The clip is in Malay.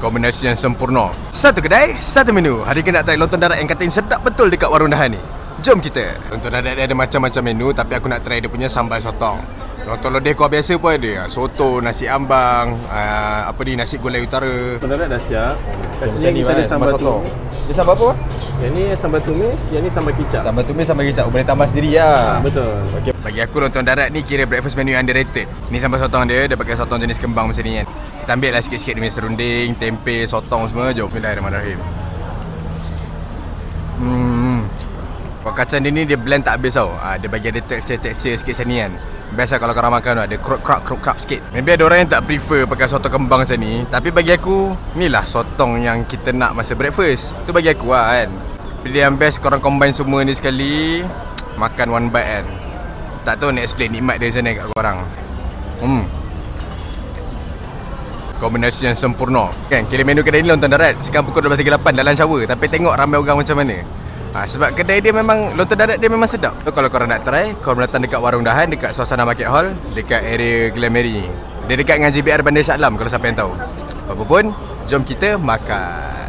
Kombinasi yang sempurna. Satu kedai, satu menu. Hari ini nak try lontong darat yang katanya sedap betul dekat warung Dahan ni. Jom kita. Lontong darat dia ada macam-macam menu, tapi aku nak try dia punya sambal sotong. Lontong lodeh kuah biasa pun ada. Soto, nasi ambang, nasi gulai utara. Lontong darat dah siap. Kat Macam sini ni kita ada sambal sotong. tu. Dia sambal apa? Yang ni sambal tumis, yang ni sambal kicap. Sambal tumis, sambal kicap. Boleh tambah sendiri lah. Betul. Okay. Bagi aku lontong darat ni kira breakfast menu yang underrated. Ni sambal sotong dia pakai sotong jenis kembang macam ni kan. Kita ambil lah sikit-sikit demi serunding, tempe, sotong semua. Jom, bismillahirrahmanirrahim. Kuah kacang dia ni dia blend tak habis tau. Dia bagi ada tekstur sikit macam ni kan. Biasa kalau korang makan tu ada krok sikit. Maybe ada orang yang tak prefer pakai sotong kembang macam ni, tapi bagi aku ni lah sotong yang kita nak masa breakfast. Tu bagi aku lah kan. Pilih yang best korang combine semua ni sekali, makan one bite kan. Tak tahu nak explain nikmat dia macam mana kat korang. Kombinasi yang sempurna kan. Kira menu kedai ni lontong darat sekarang pukul 12.38 dalam shower, tapi tengok ramai orang macam mana. Sebab kedai dia memang, lontong darat dia memang sedap. So kalau korang nak try, korang datang dekat warung Dahan, dekat suasana Market Hall, dekat area Glen Mary. Dia dekat dengan JBR Bandar Shah Alam kalau siapa yang tahu. Apa pun, jom kita makan.